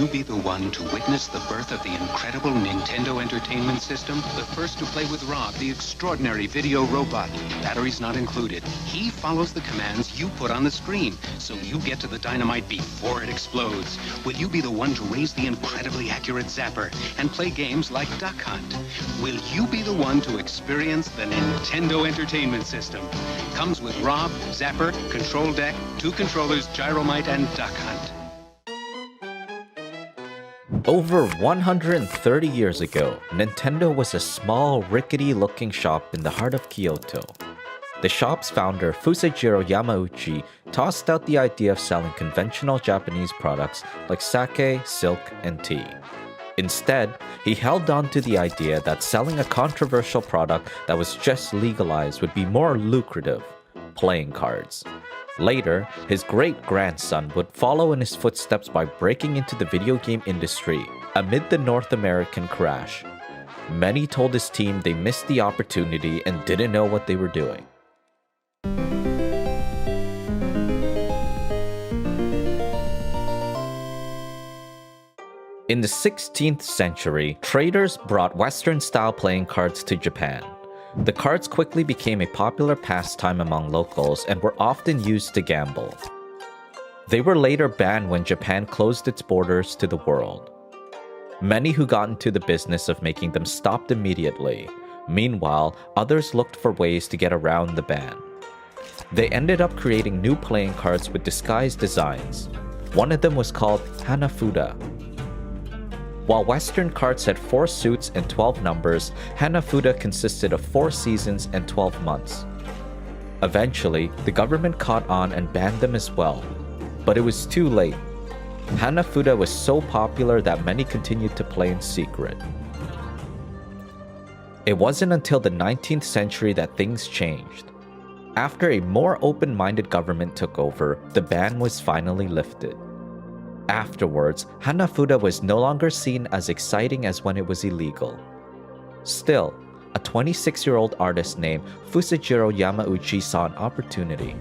you be the one to witness the birth of the incredible Nintendo Entertainment System? The first to play with Rob, the extraordinary video robot. Batteries not included. He follows the commands you put on the screen, so you get to the dynamite before it explodes. Will you be the one to raise the incredibly accurate zapper and play games like Duck Hunt? Will you be the one to experience the Nintendo Entertainment System? Comes with Rob, zapper, control deck, 2 controllers, gyromite, and Duck Hunt. Over 130 years ago, Nintendo was a small, rickety-looking shop in the heart of Kyoto. The shop's founder, Fusajiro Yamauchi, tossed out the idea of selling conventional Japanese products like sake, silk, and tea. Instead, he held on to the idea that selling a controversial product that was just legalized would be more lucrative: playing cards. Later, his great-grandson would follow in his footsteps by breaking into the video game industry amid the North American crash. Many told his team they missed the opportunity and didn't know what they were doing. In the 16th century, traders brought Western-style playing cards to Japan. The cards quickly became a popular pastime among locals and were often used to gamble. They were later banned when Japan closed its borders to the world. Many who got into the business of making them stopped immediately. Meanwhile, others looked for ways to get around the ban. They ended up creating new playing cards with disguised designs. One of them was called Hanafuda. While Western cards had 4 suits and 12 numbers, Hanafuda consisted of 4 seasons and 12 months. Eventually, the government caught on and banned them as well. But it was too late. Hanafuda was so popular that many continued to play in secret. It wasn't until the 19th century that things changed. After a more open-minded government took over, the ban was finally lifted. Afterwards, Hanafuda was no longer seen as exciting as when it was illegal. Still, a 26-year-old artist named Fusajiro Yamauchi saw an opportunity.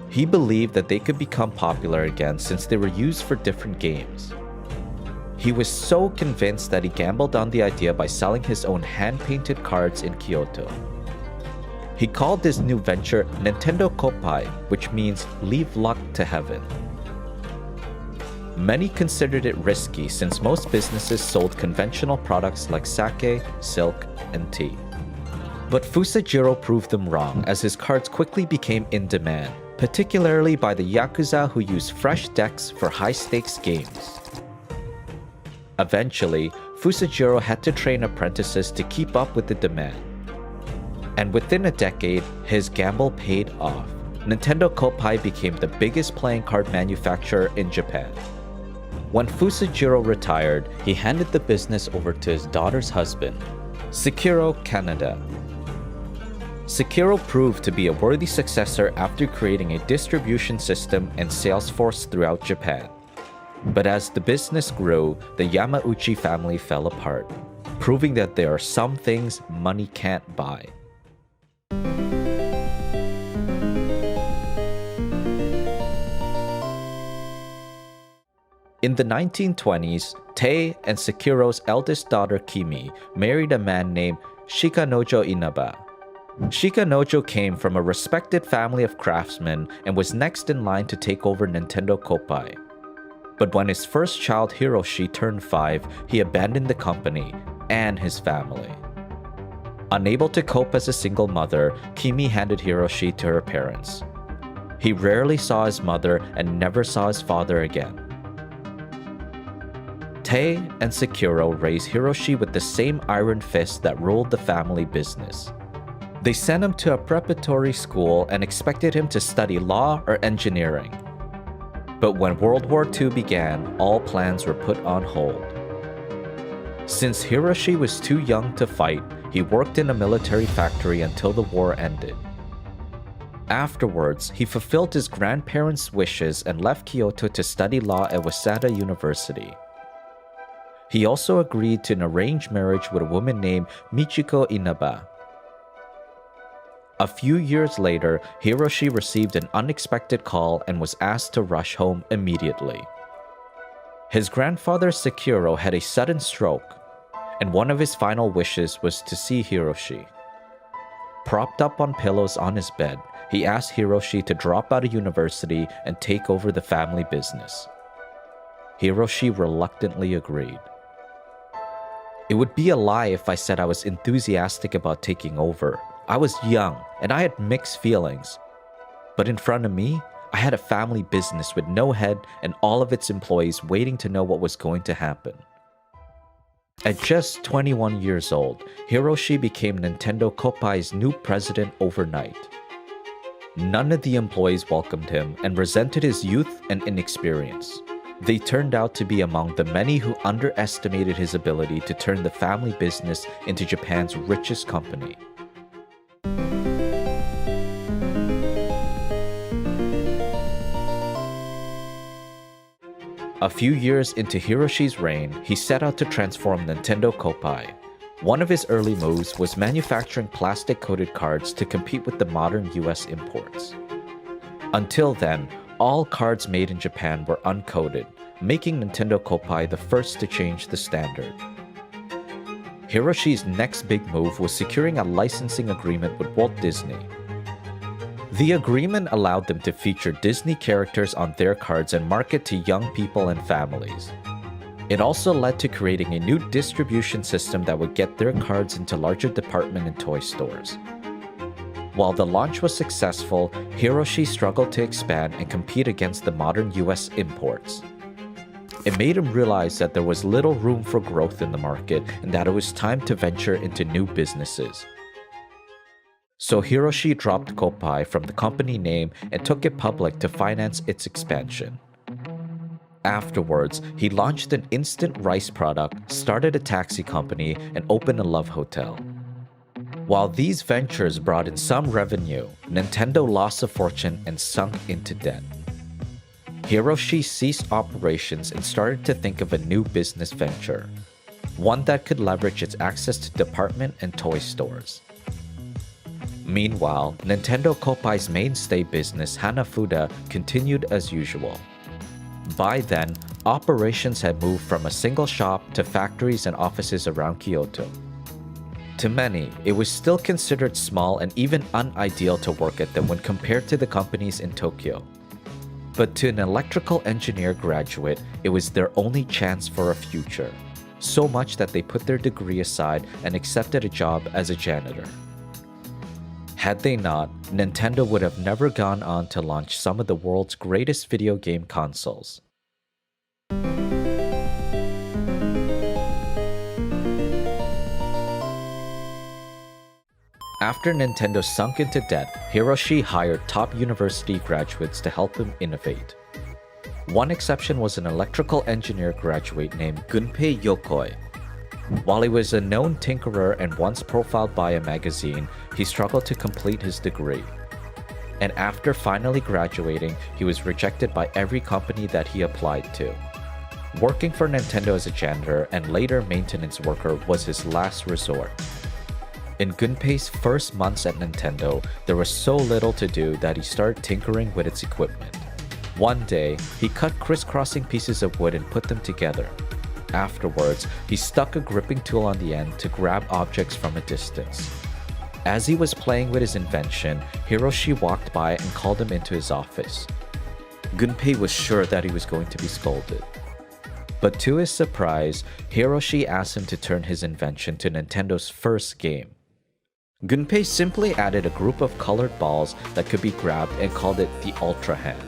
He believed that they could become popular again since they were used for different games. He was so convinced that he gambled on the idea by selling his own hand-painted cards in Kyoto. He called this new venture Nintendo Koppai, which means leave luck to heaven. Many considered it risky since most businesses sold conventional products like sake, silk, and tea. But Fusajiro proved them wrong as his cards quickly became in demand, particularly by the Yakuza who used fresh decks for high-stakes games. Eventually, Fusajiro had to train apprentices to keep up with the demand. And within a decade, his gamble paid off. Nintendo Koppai became the biggest playing card manufacturer in Japan. When Fusajiro retired, he handed the business over to his daughter's husband, Sekiro Kaneda. Sekiro proved to be a worthy successor after creating a distribution system and sales force throughout Japan. But as the business grew, the Yamauchi family fell apart, proving that there are some things money can't buy. In the 1920s, Tei and Sekiro's eldest daughter Kimi married a man named Shikanojo Inaba. Shikanojo came from a respected family of craftsmen and was next in line to take over Nintendo Koppai. But when his first child Hiroshi turned 5, he abandoned the company and his family. Unable to cope as a single mother, Kimi handed Hiroshi to her parents. He rarely saw his mother and never saw his father again. Tei and Sekiro raised Hiroshi with the same iron fist that ruled the family business. They sent him to a preparatory school and expected him to study law or engineering. But when World War II began, all plans were put on hold. Since Hiroshi was too young to fight, he worked in a military factory until the war ended. Afterwards, he fulfilled his grandparents' wishes and left Kyoto to study law at Waseda University. He also agreed to an arranged marriage with a woman named Michiko Inaba. A few years later, Hiroshi received an unexpected call and was asked to rush home immediately. His grandfather Sekiro had a sudden stroke, and one of his final wishes was to see Hiroshi. Propped up on pillows on his bed, he asked Hiroshi to drop out of university and take over the family business. Hiroshi reluctantly agreed. It would be a lie if I said I was enthusiastic about taking over. I was young, and I had mixed feelings. But in front of me, I had a family business with no head and all of its employees waiting to know what was going to happen. At just 21 years old, Hiroshi became Nintendo Koppai's new president overnight. None of the employees welcomed him and resented his youth and inexperience. They turned out to be among the many who underestimated his ability to turn the family business into Japan's richest company. A few years into Hiroshi's reign, he set out to transform Nintendo Koppai. One of his early moves was manufacturing plastic-coated cards to compete with the modern US imports. Until then, all cards made in Japan were uncoated, making Nintendo Koppai the first to change the standard. Hiroshi's next big move was securing a licensing agreement with Walt Disney. The agreement allowed them to feature Disney characters on their cards and market to young people and families. It also led to creating a new distribution system that would get their cards into larger department and toy stores. While the launch was successful, Hiroshi struggled to expand and compete against the modern US imports. It made him realize that there was little room for growth in the market and that it was time to venture into new businesses. So Hiroshi dropped Koppai from the company name and took it public to finance its expansion. Afterwards, he launched an instant rice product, started a taxi company, and opened a love hotel. While these ventures brought in some revenue, Nintendo lost a fortune and sunk into debt. Hiroshi ceased operations and started to think of a new business venture, one that could leverage its access to department and toy stores. Meanwhile, Nintendo Koppai's mainstay business, Hanafuda, continued as usual. By then, operations had moved from a single shop to factories and offices around Kyoto. To many, it was still considered small and even unideal to work at them when compared to the companies in Tokyo. But to an electrical engineer graduate, it was their only chance for a future, so much that they put their degree aside and accepted a job as a janitor. Had they not, Nintendo would have never gone on to launch some of the world's greatest video game consoles. After Nintendo sunk into debt, Hiroshi hired top university graduates to help him innovate. One exception was an electrical engineer graduate named Gunpei Yokoi. While he was a known tinkerer and once profiled by a magazine, he struggled to complete his degree. And after finally graduating, he was rejected by every company that he applied to. Working for Nintendo as a janitor and later maintenance worker was his last resort. In Gunpei's first months at Nintendo, there was so little to do that he started tinkering with its equipment. One day, he cut crisscrossing pieces of wood and put them together. Afterwards, he stuck a gripping tool on the end to grab objects from a distance. As he was playing with his invention, Hiroshi walked by and called him into his office. Gunpei was sure that he was going to be scolded. But to his surprise, Hiroshi asked him to turn his invention to Nintendo's first game. Gunpei simply added a group of colored balls that could be grabbed and called it the Ultra Hand.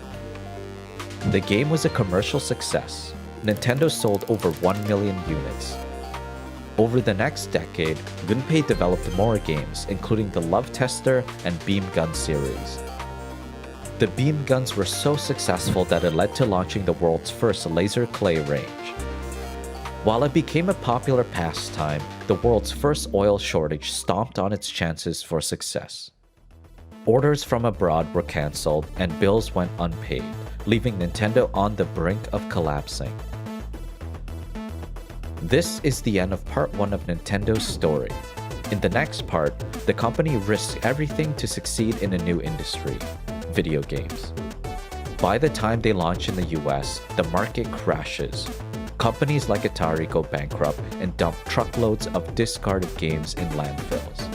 The game was a commercial success. Nintendo sold over 1 million units. Over the next decade, Gunpei developed more games, including the Love Tester and Beam Gun series. The beam guns were so successful that it led to launching the world's first laser clay range. While it became a popular pastime, the world's first oil shortage stomped on its chances for success. Orders from abroad were cancelled and bills went unpaid, leaving Nintendo on the brink of collapsing. This is the end of part 1 of Nintendo's story. In the next part, the company risks everything to succeed in a new industry, video games. By the time they launch in the US, the market crashes. Companies like Atari go bankrupt and dump truckloads of discarded games in landfills.